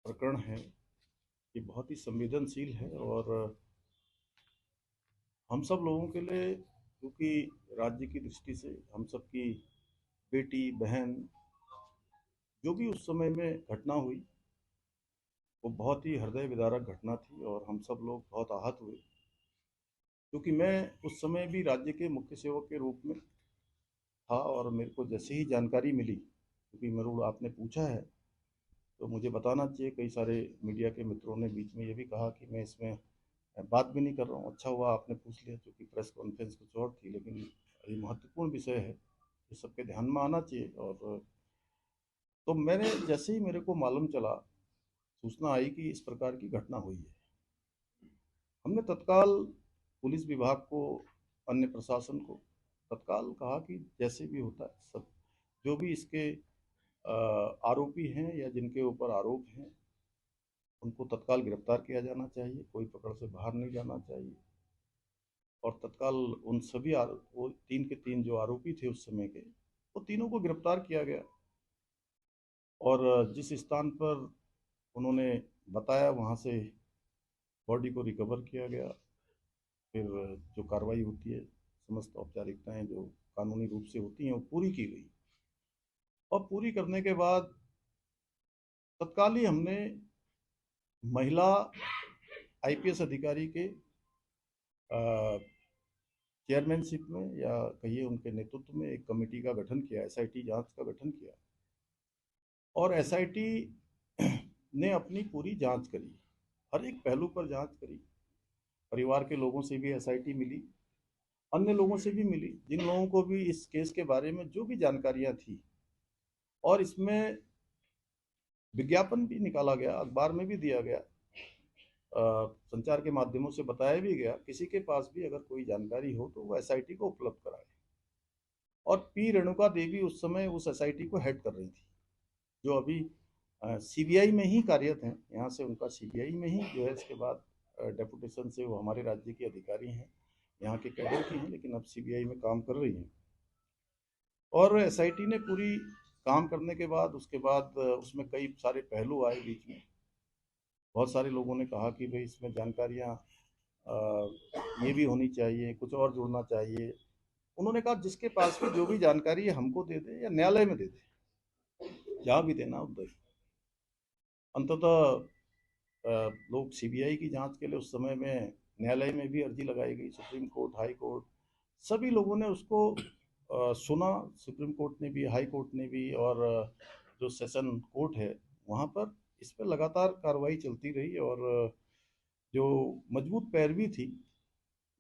प्रकरण है ये बहुत ही संवेदनशील है और हम सब लोगों के लिए, क्योंकि राज्य की दृष्टि से हम सब की बेटी बहन जो भी उस समय में घटना हुई वो बहुत ही हृदय विदारक घटना थी और हम सब लोग बहुत आहत हुए। क्योंकि मैं उस समय भी राज्य के मुख्य सेवक के रूप में था और मेरे को जैसे ही जानकारी मिली, क्योंकि मेरे आपने पूछा है तो मुझे बताना चाहिए। कई सारे मीडिया के मित्रों ने बीच में ये भी कहा कि मैं इसमें बात भी नहीं कर रहा हूँ। अच्छा हुआ आपने पूछ लिया, क्योंकि प्रेस कॉन्फ्रेंस कुछ और थी, लेकिन ये महत्वपूर्ण विषय है, ये सबके ध्यान में आना चाहिए। और तो मैंने जैसे ही मेरे को मालूम चला, सूचना आई कि इस प्रकार की घटना हुई है, हमने तत्काल पुलिस विभाग को, अन्य प्रशासन को तत्काल कहा कि जैसे भी होता है सब जो भी इसके आरोपी हैं या जिनके ऊपर आरोप हैं उनको तत्काल गिरफ्तार किया जाना चाहिए, कोई पकड़ से बाहर नहीं जाना चाहिए। और तत्काल उन सभी वो तीन के तीन जो आरोपी थे उस समय के, वो तीनों को गिरफ्तार किया गया। और जिस स्थान पर उन्होंने बताया वहाँ से बॉडी को रिकवर किया गया। फिर जो कार्रवाई होती है, समस्त औपचारिकताएं जो कानूनी रूप से होती हैं वो पूरी की गई। और पूरी करने के बाद तत्काल ही हमने महिला आईपीएस अधिकारी के चेयरमैनशिप में या कहिए उनके नेतृत्व में एक कमेटी का गठन किया, एसआईटी जांच का गठन किया। और एसआईटी ने अपनी पूरी जांच करी, हर एक पहलू पर जांच करी। परिवार के लोगों से भी एसआईटी मिली, अन्य लोगों से भी मिली, जिन लोगों को भी इस केस के बारे में जो भी जानकारियां थी। और इसमें विज्ञापन भी निकाला गया, अखबार में भी दिया गया, संचार के माध्यमों से बताया भी गया, किसी के पास भी अगर कोई जानकारी हो तो वो एसआईटी को उपलब्ध कराए। और पी रेणुका देवी उस समय उस एसआईटी को हेड कर रही थी, जो अभी सीबीआई में ही कार्यरत हैं। यहाँ से उनका सीबीआई में ही जो है, इसके बाद डेपुटेशन से वो हमारे राज्य के अधिकारी हैं, यहाँ के कैडर की हैं, लेकिन अब सीबीआई में काम कर रही हैं। और एसआईटी ने पूरी काम करने के बाद उसके बाद उसमें कई सारे पहलू आए बीच में। बहुत सारे लोगों ने कहा कि भाई इसमें जानकारियाँ ये भी होनी चाहिए, कुछ और जुड़ना चाहिए। उन्होंने कहा जिसके पास भी जो भी जानकारी है हमको दे दे या न्यायालय में दे दे, जहाँ भी देना उधर। अंततः लोग सीबीआई की जांच के लिए उस समय में न्यायालय में भी अर्जी लगाई गई, सुप्रीम कोर्ट, हाई कोर्ट, सभी लोगों ने उसको सुना। सुप्रीम कोर्ट ने भी, हाई कोर्ट ने भी, और जो सेशन कोर्ट है वहाँ पर इस पर लगातार कार्रवाई चलती रही। और जो मजबूत पैरवी थी,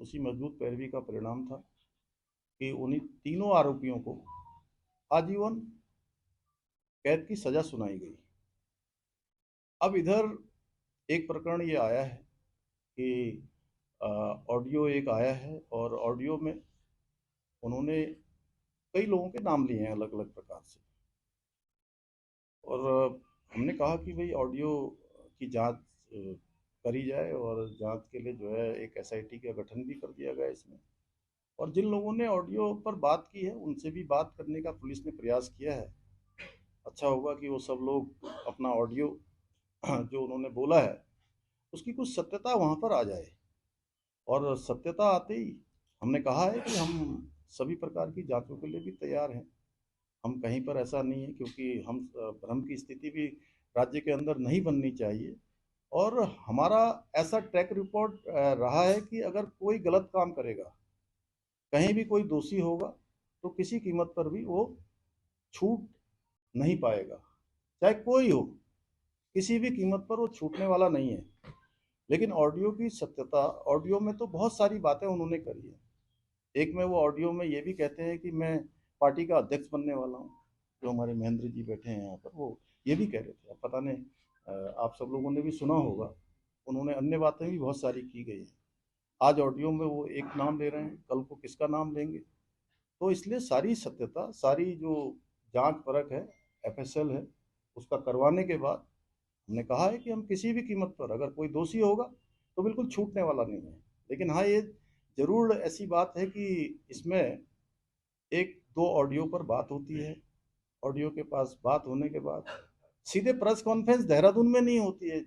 उसी मजबूत पैरवी का परिणाम था कि उन्हीं तीनों आरोपियों को आजीवन कैद की सजा सुनाई गई। अब इधर एक प्रकरण ये आया है कि ऑडियो एक आया है, और ऑडियो में उन्होंने कई लोगों के नाम लिए हैं अलग अलग प्रकार से। और हमने कहा कि भाई ऑडियो की जांच करी जाए, और जांच के लिए जो है एक एसआईटी का गठन भी कर दिया गया इसमें। और जिन लोगों ने ऑडियो पर बात की है उनसे भी बात करने का पुलिस ने प्रयास किया है। अच्छा होगा कि वो सब लोग अपना ऑडियो जो उन्होंने बोला है उसकी कुछ सत्यता वहाँ पर आ जाए। और सत्यता आते ही हमने कहा है कि हम सभी प्रकार की जांचों के लिए भी तैयार हैं। हम कहीं पर ऐसा नहीं है, क्योंकि हम भ्रम की स्थिति भी राज्य के अंदर नहीं बननी चाहिए। और हमारा ऐसा ट्रैक रिकॉर्ड रहा है कि अगर कोई गलत काम करेगा, कहीं भी कोई दोषी होगा, तो किसी कीमत पर भी वो छूट नहीं पाएगा, चाहे कोई हो, किसी भी कीमत पर वो छूटने वाला नहीं है। लेकिन ऑडियो की सत्यता, ऑडियो में तो बहुत सारी बातें उन्होंने करी है। एक में वो ऑडियो में ये भी कहते हैं कि मैं पार्टी का अध्यक्ष बनने वाला हूँ। जो हमारे महेंद्र जी बैठे हैं यहाँ पर, वो ये भी कह रहे थे। अब पता नहीं, आप सब लोगों ने भी सुना होगा, उन्होंने अन्य बातें भी बहुत सारी की गई हैं। आज ऑडियो में वो एक नाम ले रहे हैं, कल को किसका नाम लेंगे। तो इसलिए सारी सत्यता, सारी जो जांच परख है, एफएसएल है, उसका करवाने के बाद हमने कहा है कि हम किसी भी कीमत पर, अगर कोई दोषी होगा तो बिल्कुल छूटने वाला नहीं है। लेकिन हाँ, ये जरूर ऐसी बात है कि इसमें एक दो ऑडियो पर बात होती है। ऑडियो के पास बात होने के बाद सीधे प्रेस कॉन्फ्रेंस देहरादून में नहीं होती है,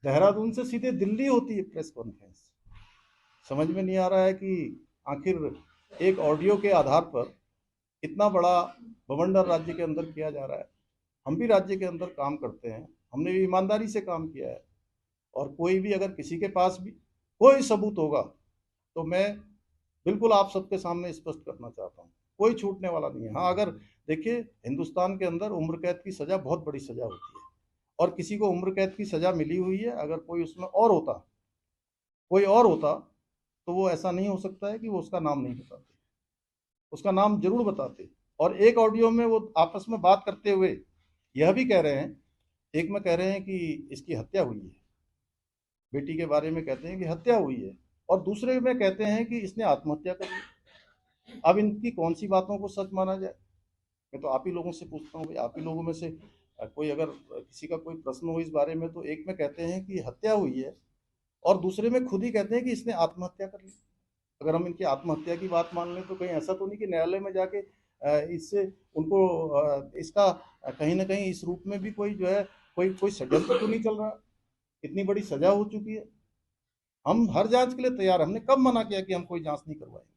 देहरादून से सीधे दिल्ली होती है प्रेस कॉन्फ्रेंस। समझ में नहीं आ रहा है कि आखिर एक ऑडियो के आधार पर इतना बड़ा बवंडर राज्य के अंदर किया जा रहा है। हम भी राज्य के अंदर काम करते हैं, हमने भी ईमानदारी से काम किया है, और कोई भी अगर किसी के पास भी कोई सबूत होगा तो मैं बिल्कुल आप सबके सामने स्पष्ट करना चाहता हूँ, कोई छूटने वाला नहीं है। हाँ, अगर देखिए, हिंदुस्तान के अंदर उम्र कैद की सजा बहुत बड़ी सजा होती है, और किसी को उम्र कैद की सजा मिली हुई है, अगर कोई उसमें और होता, कोई और होता, तो वो ऐसा नहीं हो सकता है कि वो उसका नाम नहीं बताते, उसका नाम जरूर बताते। और एक ऑडियो में वो आपस में बात करते हुए यह भी कह रहे हैं, एक में कह रहे हैं कि इसकी हत्या हुई है, बेटी के बारे में कहते हैं कि हत्या हुई है, और दूसरे में कहते हैं कि इसने आत्महत्या कर ली। अब इनकी कौन सी बातों को सच माना जाए? मैं तो आप ही लोगों से पूछता हूँ भाई, आप ही लोगों में से कोई अगर किसी का कोई प्रश्न हो इस बारे में, तो एक में कहते हैं कि हत्या हुई है, और दूसरे में खुद ही कहते हैं कि इसने आत्महत्या कर ली। अगर हम इनकी आत्महत्या की बात मान लें, तो कहीं ऐसा तो नहीं कि न्यायालय में जाके इससे उनको इसका कहीं ना कहीं इस रूप में भी कोई जो है, कोई कोई षड्यंत्र तो नहीं चल रहा? इतनी बड़ी सजा हो चुकी है, हम हर जांच के लिए तैयार हैं। हमने कब मना किया कि हम कोई जांच नहीं करवाएंगे?